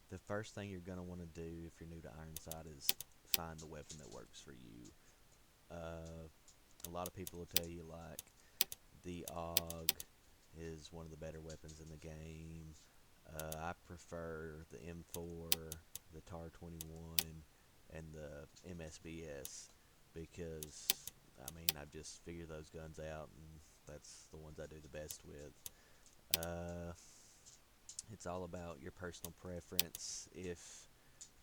The first thing you're going to want to do if you're new to Ironsight is find the weapon that works for you. Uh, a lot of people will tell you, like, the AUG is one of the better weapons in the game. I prefer the M4, the TAR 21, and the MSBS because, I mean, I've just figured those guns out, and that's the ones I do the best with. Uh, it's all about your personal preference. If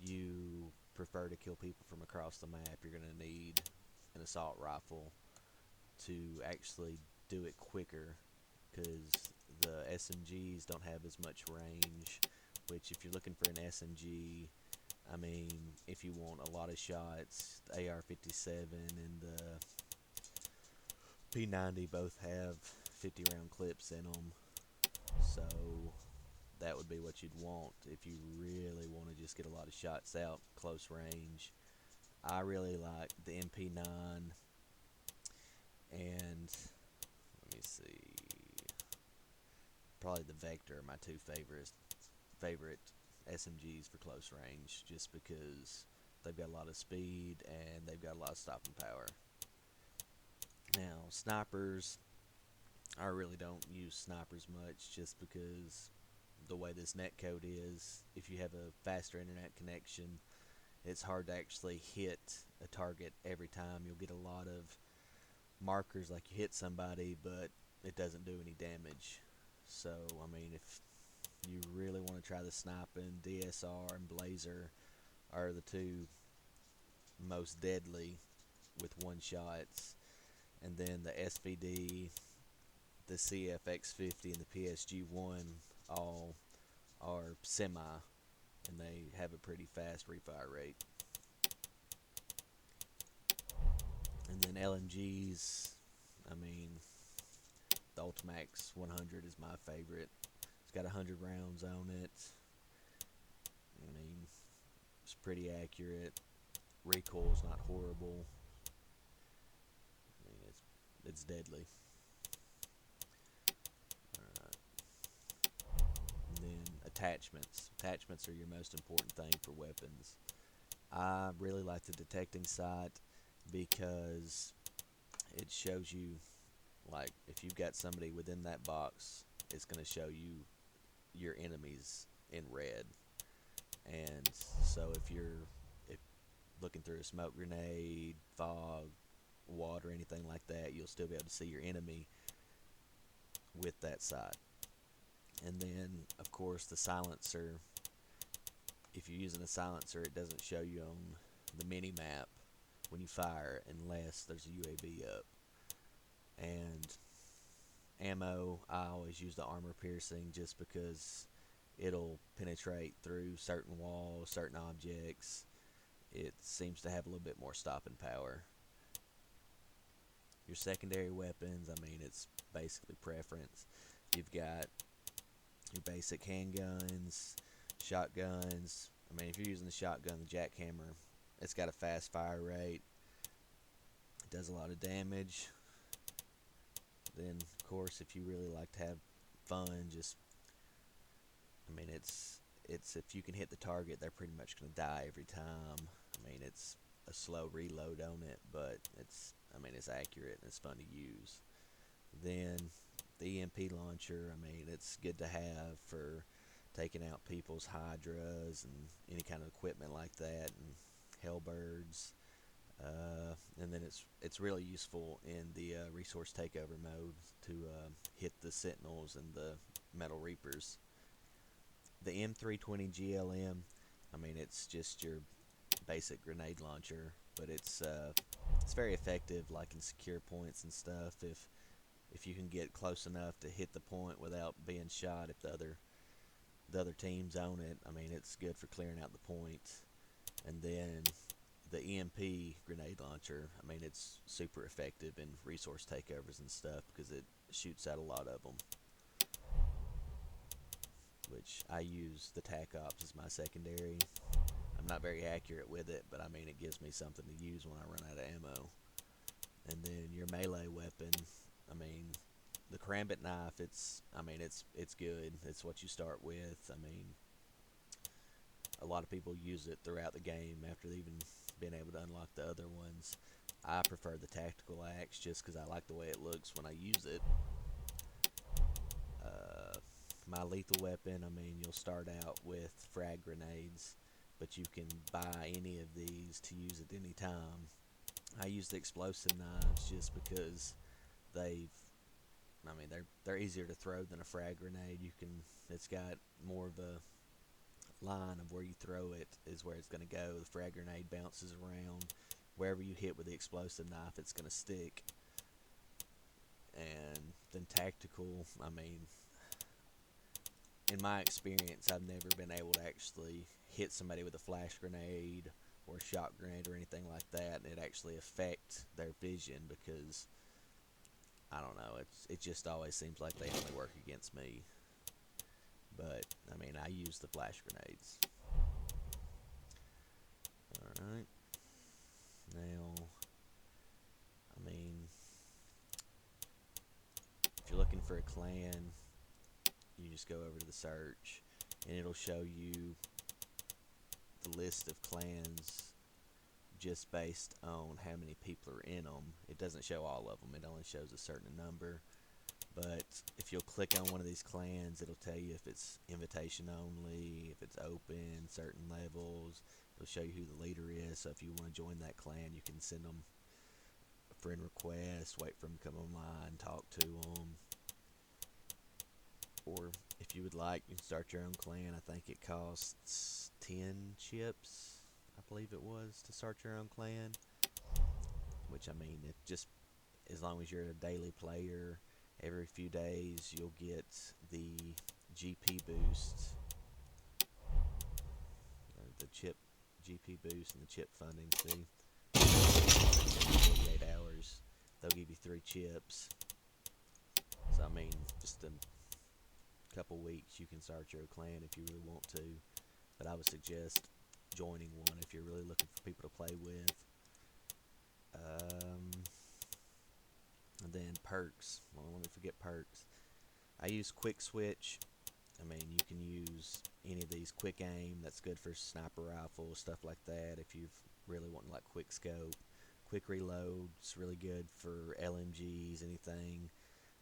you prefer to kill people from across the map, you're going to need an assault rifle to actually do it quicker because the SMGs don't have as much range. Which, if you're looking for an SMG, I mean, if you want a lot of shots, the AR-57 and the P90 both have 50 round clips in them. So that would be what you'd want if you really want to just get a lot of shots out close range. I really like the MP9 and let me see, probably the Vector are my two favorite SMGs for close range, just because they've got a lot of speed and they've got a lot of stopping power. Now, snipers, I really don't use snipers much just because the way this netcode is, if you have a faster internet connection, it's hard to actually hit a target every time. You'll get a lot of markers like you hit somebody, but it doesn't do any damage. So, I mean, if you really want to try the sniping, DSR and Blazer are the two most deadly with one shots. And then the SVD, the CFX50, and the PSG1 all are semi, and they have a pretty fast refire rate. And then LMGs, I mean, the Ultimax 100 is my favorite. It's got 100 rounds on it. I mean, it's pretty accurate. Recoil's not horrible. I mean, it's deadly. Alright. And then attachments. Attachments are your most important thing for weapons. I really like the detecting sight because it shows you, like, if you've got somebody within that box, it's going to show you your enemies in red. And so if looking through a smoke grenade, fog, water, anything like that, you'll still be able to see your enemy with that sight. And then, of course, the silencer. If you're using a silencer, it doesn't show you on the mini map when you fire unless there's a UAV up. And ammo, I always use the armor piercing just because it'll penetrate through certain walls, certain objects. It seems to have a little bit more stopping power. Your secondary weapons, I mean, it's basically preference. You've got your basic handguns, shotguns. I mean, if you're using the shotgun, the jackhammer, it's got a fast fire rate. It does a lot of damage. Then, of course, if you really like to have fun, just, I mean, it's if you can hit the target, they're pretty much going to die every time. I mean, it's a slow reload on it, but I mean, it's accurate and it's fun to use. Then the EMP launcher, I mean, it's good to have for taking out people's hydras and any kind of equipment like that, and hellbirds. And then it's really useful in the resource takeover mode to hit the sentinels and the metal reapers. The M320 GLM, I mean, it's just your basic grenade launcher, but it's very effective, like in secure points and stuff. If you can get close enough to hit the point without being shot, if the other team's on it, I mean, it's good for clearing out the point. And then the EMP grenade launcher, I mean, it's super effective in resource takeovers and stuff because it shoots out a lot of them. Which I use the TAC Ops as my secondary. I'm not very accurate with it, but I mean, it gives me something to use when I run out of ammo. And then your melee weapon, I mean, the karambit knife, it's good. It's what you start with. I mean, lot of people use it throughout the game after they've even been able to unlock the other ones. I prefer the tactical axe just because I like the way it looks when I use it. My lethal weapon, I mean, you'll start out with frag grenades, but you can buy any of these to use at any time. I use the explosive knives just because they've, I mean, they're easier to throw than a frag grenade. It's got more of a line of where you throw it is where it's going to go. The frag grenade bounces around. Wherever you hit with the explosive knife, it's going to stick. And then tactical, I mean, in my experience, I've never been able to actually hit somebody with a flash grenade or a shot grenade or anything like that, and it actually affect their vision because I don't know. It just always seems like they only work against me. But I mean, I use the flash grenades. All right. Now, I mean, if you're looking for a clan, you just go over to the search, and it'll show you the list of clans just based on how many people are in them. It doesn't show all of them. It only shows a certain number. But if you'll click on one of these clans, it'll tell you if it's invitation only, if it's open, certain levels. It'll show you who the leader is. So if you want to join that clan, you can send them a friend request, wait for them to come online, talk to them. Or if you would like, you can start your own clan. I think it costs 10 chips, I believe it was, to start your own clan. Which, I mean, it just, as long as you're a daily player, every few days you'll get the GP boost, the chip GP boost and the chip funding fee. 48 hours, they'll give you 3 chips. So, I mean, just a couple weeks you can start your clan if you really want to. But I would suggest joining one if you're really looking for people to play with. And then perks. Well, let me forget perks. I use quick switch. I mean, you can use any of these. Quick aim, that's good for sniper rifles, stuff like that. If you really want like quick scope. Quick reload, it's really good for LMGs, anything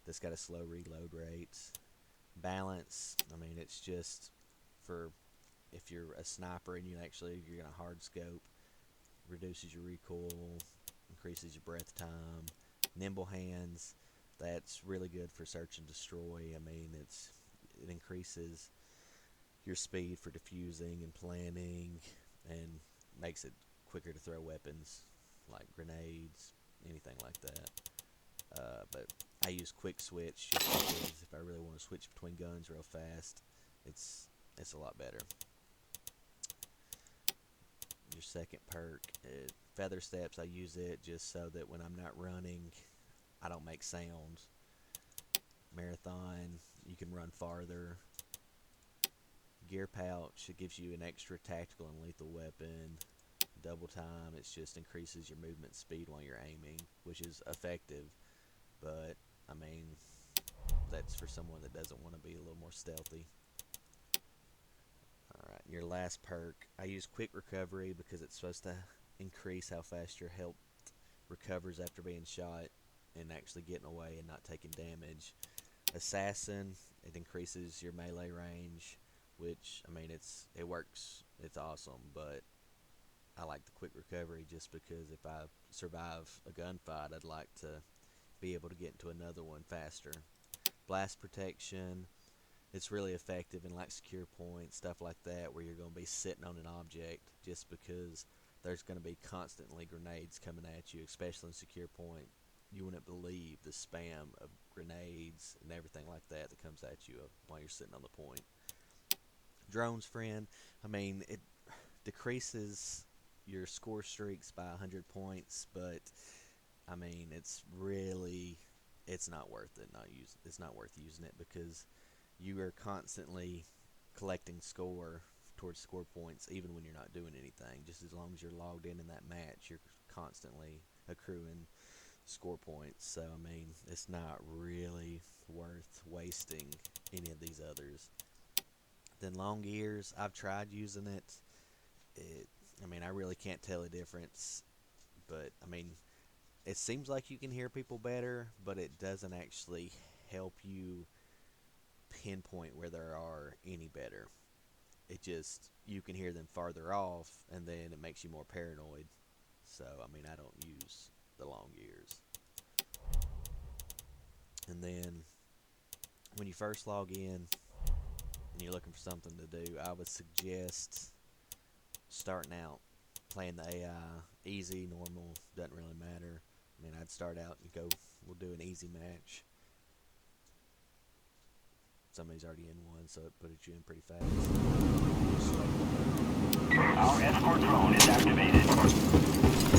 that's got a slow reload rate. Balance, I mean, it's just for if you're a sniper and you're going to hard scope, reduces your recoil, increases your breath time. Nimble hands, that's really good for search and destroy. I mean, it increases your speed for defusing and planning and makes it quicker to throw weapons like grenades, anything like that. But I use quick switch just because if I really want to switch between guns real fast, it's a lot better. Your second perk, feather steps, I use it just so that when I'm not running, I don't make sounds. Marathon, you can run farther. Gear pouch, it gives you an extra tactical and lethal weapon. Double time, it just increases your movement speed while you're aiming, which is effective. But, I mean, that's for someone that doesn't want to be a little more stealthy. Alright, your last perk, I use quick recovery because it's supposed to increase how fast your health recovers after being shot and actually getting away and not taking damage. Assassin, it increases your melee range, which, I mean, it works, it's awesome, but I like the quick recovery just because if I survive a gunfight, I'd like to be able to get into another one faster. Blast protection, it's really effective in like secure points, stuff like that, where you're going to be sitting on an object just because there's going to be constantly grenades coming at you, especially in secure point. You wouldn't believe the spam of grenades and everything like that that comes at you while you're sitting on the point. Drone's friend, I mean, it decreases your score streaks by 100 points, but I mean, it's not worth it. It's not worth using it because you are constantly collecting score towards score points even when you're not doing anything. Just as long as you're logged in that match, you're constantly accruing score points. So, I mean, it's not really worth wasting any of these others. Then long ears, I've tried using it. it, I mean, I really can't tell a difference, but I mean, it seems like you can hear people better, but it doesn't actually help you pinpoint where they are any better. It just, you can hear them farther off, and then it makes you more paranoid. So, I mean, I don't use the long ears. And then when you first log in and you're looking for something to do, I would suggest starting out playing the AI. Easy, normal, doesn't really matter. I mean, I'd start out and go, we'll do an easy match. Somebody's already in one, so it puts you in pretty fast. Our escort drone is activated.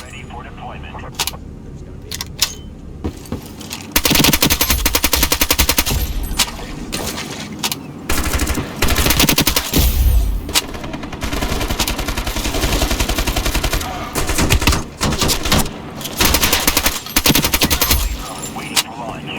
Ready for deployment. There's going to be a delay Waiting for launch.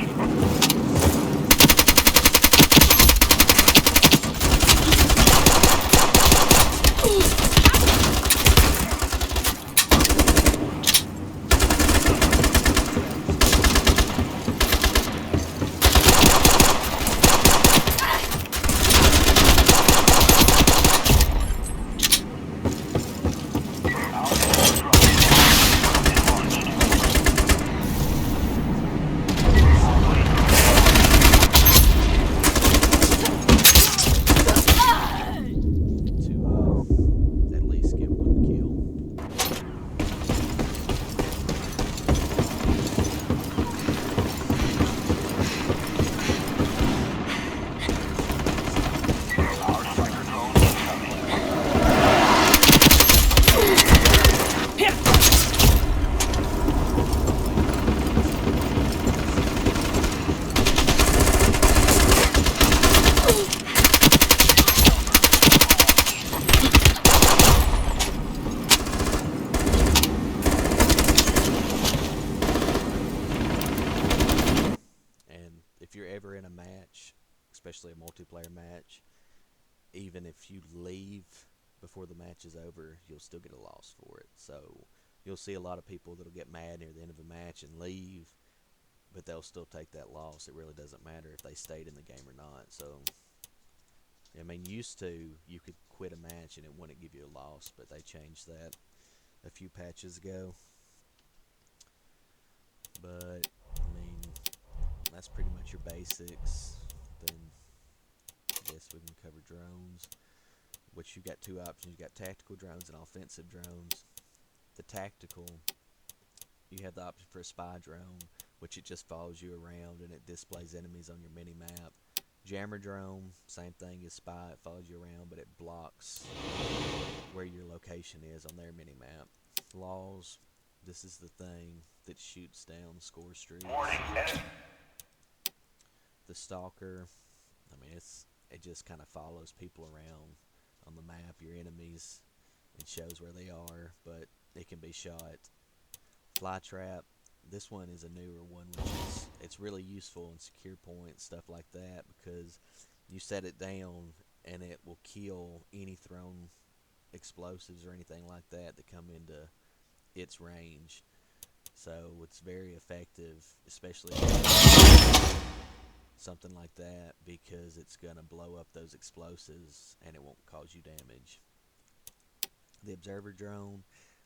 to at least get one kill. Our striker drone incoming. And if you're ever in a match, especially a multiplayer match, even if you leave before the match is over, you'll still get a loss for it. So you'll see a lot of people that'll get mad near the end of a match and leave, but they'll still take that loss. It really doesn't matter if they stayed in the game or not. So, I mean, used to, you could quit a match and it wouldn't give you a loss, but they changed that a few patches ago. But, I mean, that's pretty much your basics. Then I guess we can cover drones, which you've got two options. You've got tactical drones and offensive drones. The tactical, you have the option for a spy drone, which it just follows you around and it displays enemies on your mini map. Jammer drone, same thing as spy, it follows you around, but it blocks where your location is on their mini map. Flaws, this is the thing that shoots down score streaks. Warning. The stalker, I mean, it just kind of follows people around on the map, your enemies, and shows where they are, but it can be shot. Fly trap, this one is a newer one, which is, it's really useful in secure points, stuff like that, because you set it down and it will kill any thrown explosives or anything like that that come into its range. So it's very effective, especially something like that, because it's going to blow up those explosives and it won't cause you damage. The observer drone,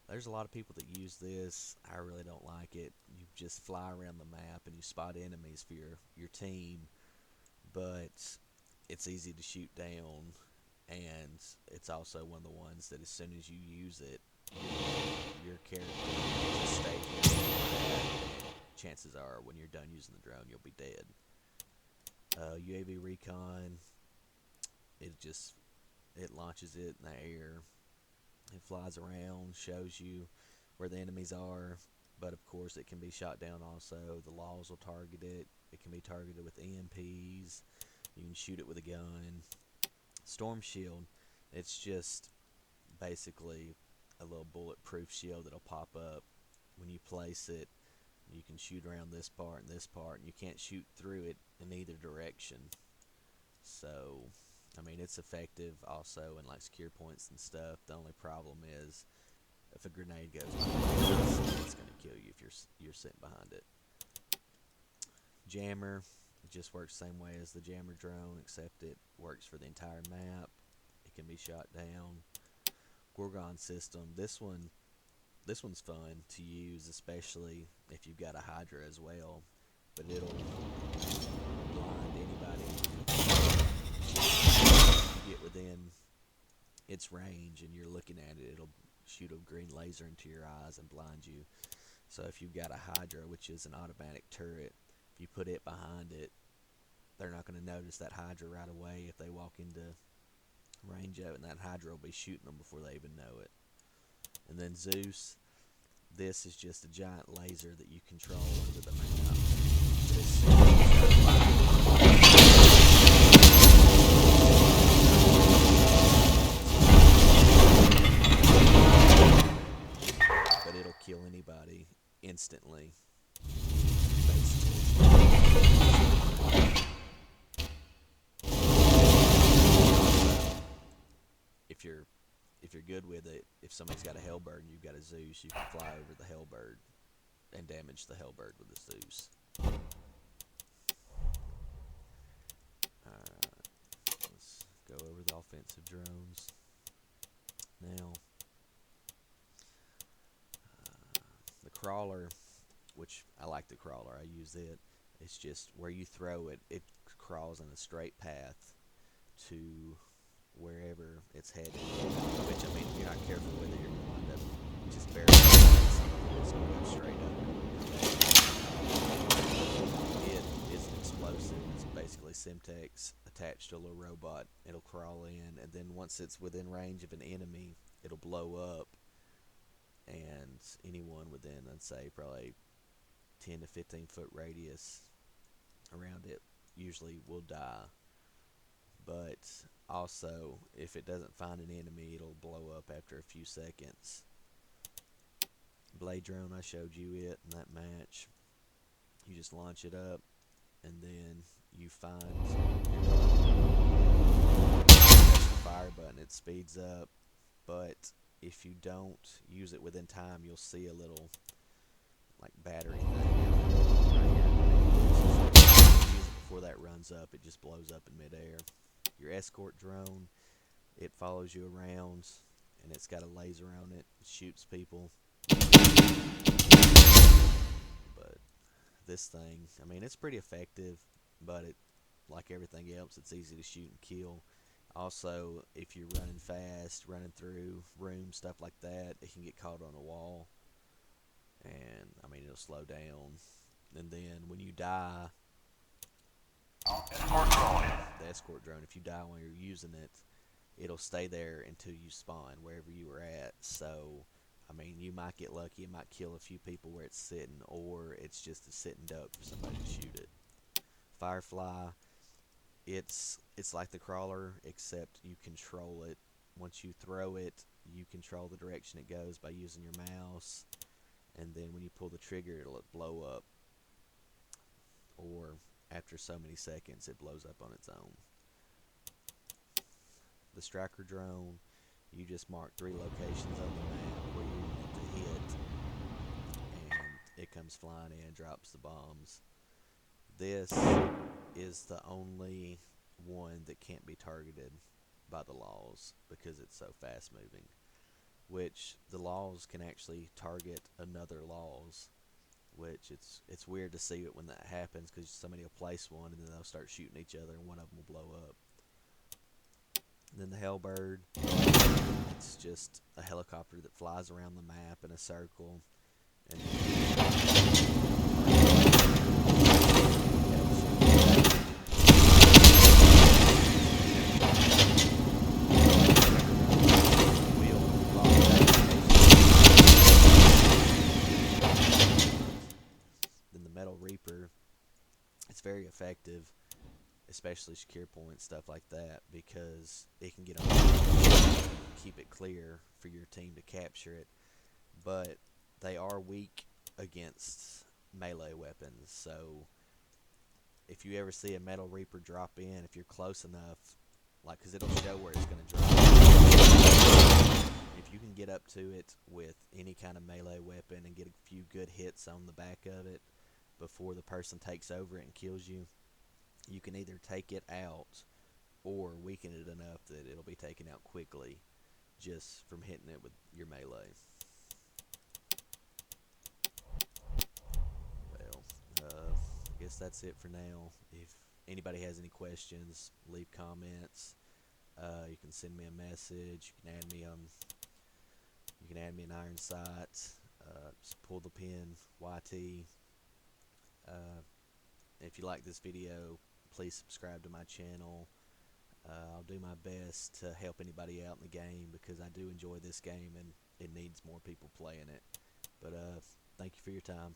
there's a lot of people that use this. I really don't like it. You just fly around the map and you spot enemies for your team, but it's easy to shoot down, and it's also one of the ones that as soon as you use it, your character just stays there. Chances are when you're done using the drone, you'll be dead. UAV recon, it just it launches it in the air. It flies around, shows you where the enemies are, but of course it can be shot down also. The laws will target it. It can be targeted with EMPs. You can shoot it with a gun. Storm Shield, it's just basically a little bulletproof shield that'll pop up when you place it. You can shoot around this part and this part, and you can't shoot through it in either direction. So, I mean, it's effective also in like secure points and stuff. The only problem is if a grenade goes off, it's going to kill you if you're sitting behind it. Jammer, it just works the same way as the jammer drone, except it works for the entire map. It can be shot down. Gorgon system, this one's fun to use, especially if you've got a Hydra as well. But it'll blind anybody. Get within its range and you're looking at it, it'll shoot a green laser into your eyes and blind you. So if you've got a Hydra, which is an automatic turret, if you put it behind it, they're not going to notice that Hydra right away if they walk into range of it, and that Hydra will be shooting them before they even know it. And then Zeus, this is just a giant laser that you control over the map. But it'll kill anybody instantly. If you're good with it, if somebody's got a Hellbird and you've got a Zeus, you can fly over the Hellbird and damage the Hellbird with the Zeus. Alright, let's go over the offensive drones. Now, the crawler, which I like the crawler, I use it. It's just where you throw it, it crawls in a straight path to wherever it's headed. Which, I mean, if you're not careful with it, you're going to wind up just barely. It's going to go straight up. It is an explosive. It's basically Semtex attached to a little robot. It'll crawl in, and then once it's within range of an enemy, it'll blow up, and anyone within, I'd say, probably 10 to 15 foot radius around it usually will die. But also, if it doesn't find an enemy, it'll blow up after a few seconds. Blade drone, I showed you it in that match. You just launch it up, and then you find the fire button. It speeds up, but if you don't use it within time, you'll see a little like battery thing right here. Before that runs up, it just blows up in midair. Your escort drone, it follows you around, and it's got a laser on it. It shoots people. But this thing, I mean, it's pretty effective, but it, like everything else, it's easy to shoot and kill. Also, if you're running fast, running through rooms, stuff like that, it can get caught on a wall, and I mean, it'll slow down. And then when you die, the escort drone, if you die while you're using it, it'll stay there until you spawn wherever you were at. So, I mean, you might get lucky, it might kill a few people where it's sitting, or it's just a sitting duck for somebody to shoot it. Firefly, it's like the crawler, except you control it. Once you throw it, you control the direction it goes by using your mouse, and then when you pull the trigger, it'll blow up, or after so many seconds, it blows up on its own. The striker drone, you just mark 3 locations on the map where you want it to hit, and it comes flying in, drops the bombs. This is the only one that can't be targeted by the laws because it's so fast moving, which the laws can actually target another laws, which it's weird to see it when that happens because somebody will place one and then they'll start shooting each other and one of them will blow up. And then the Hellbird, it's just a helicopter that flies around the map in a circle, and especially secure points, stuff like that, because it can get on, keep it clear for your team to capture it. But they are weak against melee weapons, so if you ever see a Metal Reaper drop in, if you're close enough, like, because it'll show where it's going to drop. If you can get up to it with any kind of melee weapon and get a few good hits on the back of it before the person takes over it and kills you, you can either take it out or weaken it enough that it'll be taken out quickly just from hitting it with your melee. Well, I guess that's it for now. If anybody has any questions, leave comments. You can send me a message. You can add me on. You can add me in Ironsight. Just pull the pin YT. Uh, if you like this video, please subscribe to my channel. I'll do my best to help anybody out in the game because I do enjoy this game and it needs more people playing it. But thank you for your time.